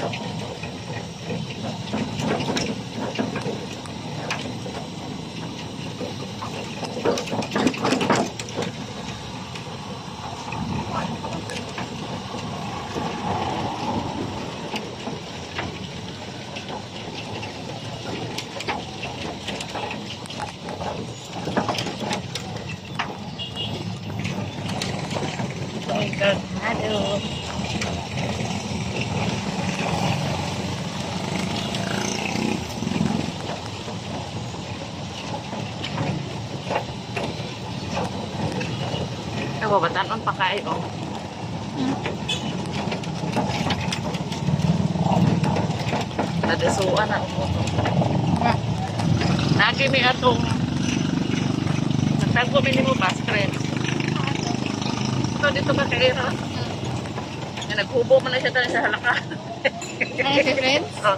Aduh. Babatanon pa kayo. Nadasuan na mo. Lagi may atong nagtago mo ba screen. Ito dito ba kayo? Naghubo man na siya dahil sa halaka. Ay, si friends? Oh.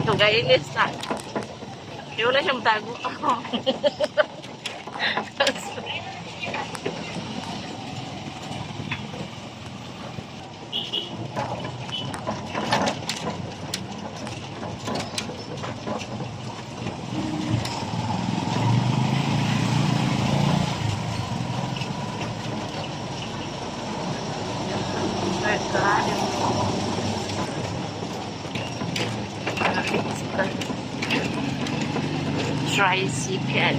Ito gainis na. Kaya wala siyang tago. Tricycle.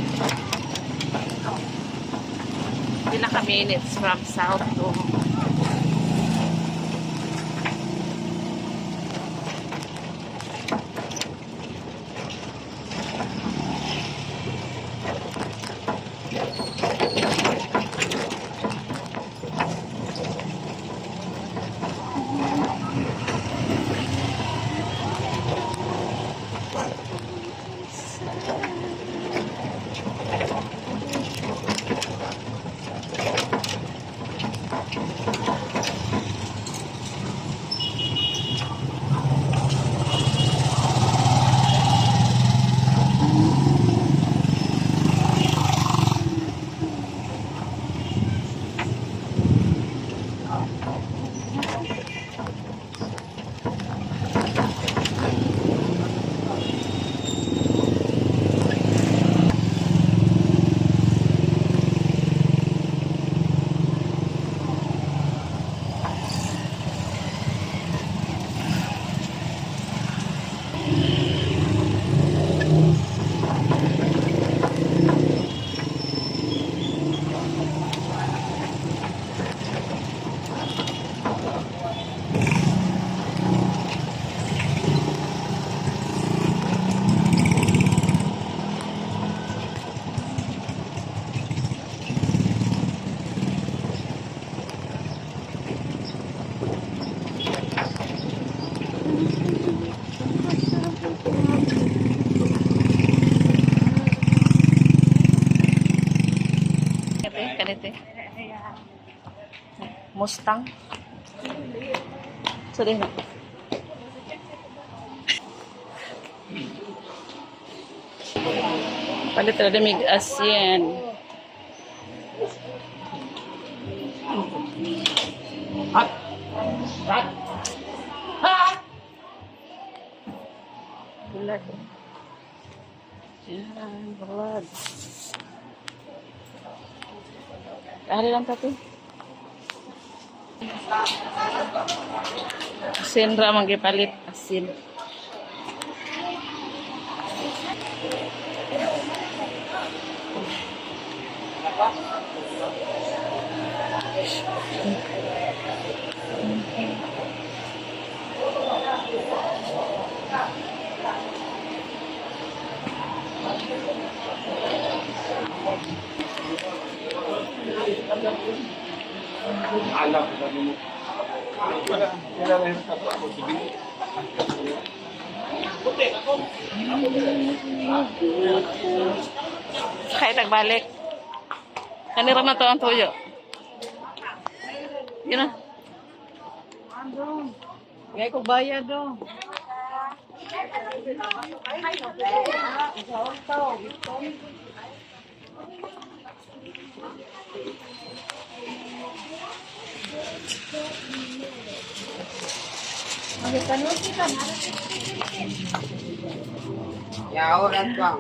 Ilang ka minutes from south to kanite. Mustang. Sudah na. Palit na damig asin. Hot. Hot. Hot. Bulag. Yan, bulag. Ari lang tapi. Asin ra manggipalit asin. Alam ko mo. Wala lang sa ako sige. Puti ako. Kaya tagbalik. Kanira na to ang tuyo. Yun na. Gaya ko bayad do. Yaw at bang.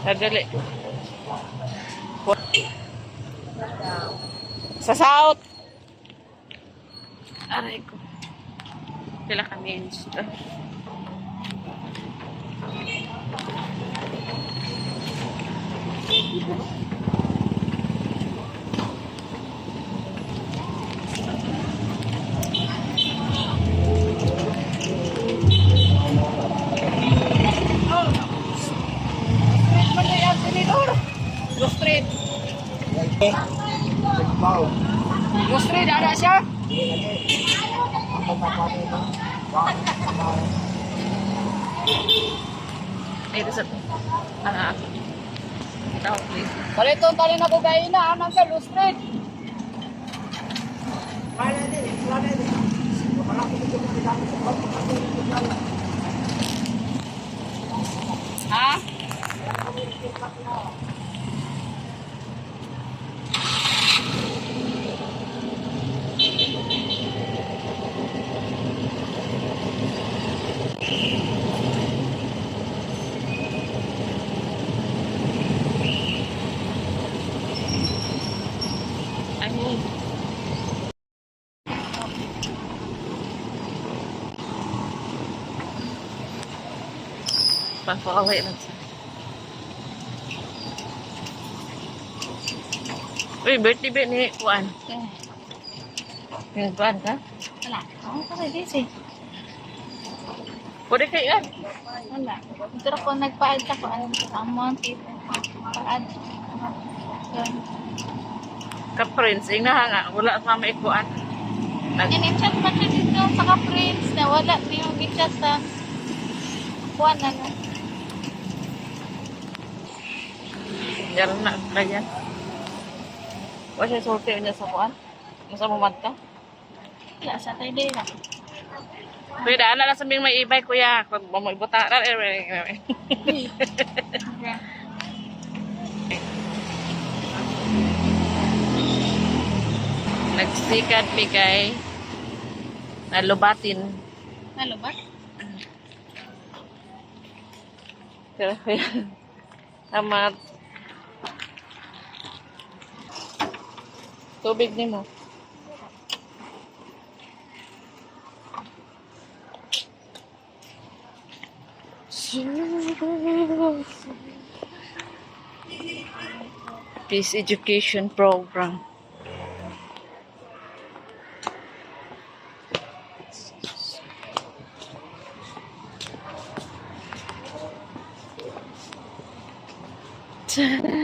Sadali. Sa south. Aray ko. Sila kami insta. Go straight. Baw. Go straight, ada siya. Ito sa... Ah, ito, please. Palito tali na ko kayo na. Anong sa go straight? Ha? Ay, pagpakaway lang siya. Uy, birthday ba ni Kuan? Yung Kuan ka? Wala. Ako pa rin eh. Pwede kayo yan. Wala. Pero ko nagpaad ka ko ang amount ito. Paad. Yun. Ka-prints, yung nahanga. Wala sa mama ikuan. In-chat pa siya dito sa ka-friends na wala. Di yung i-chat sa kuwan na na. Meron na kaya. Wala siya sulti niya sa Kuan. Masa mamad ka? Wala sa tayo din lang. Pwede, ana lang sabing may ibay, kuya. Kung mabuta. Nagsikat bigay. Nalubatin. Halo ba? Pero kuya. Tama. Tubig ni mo. Peace Education Program. Ta-da.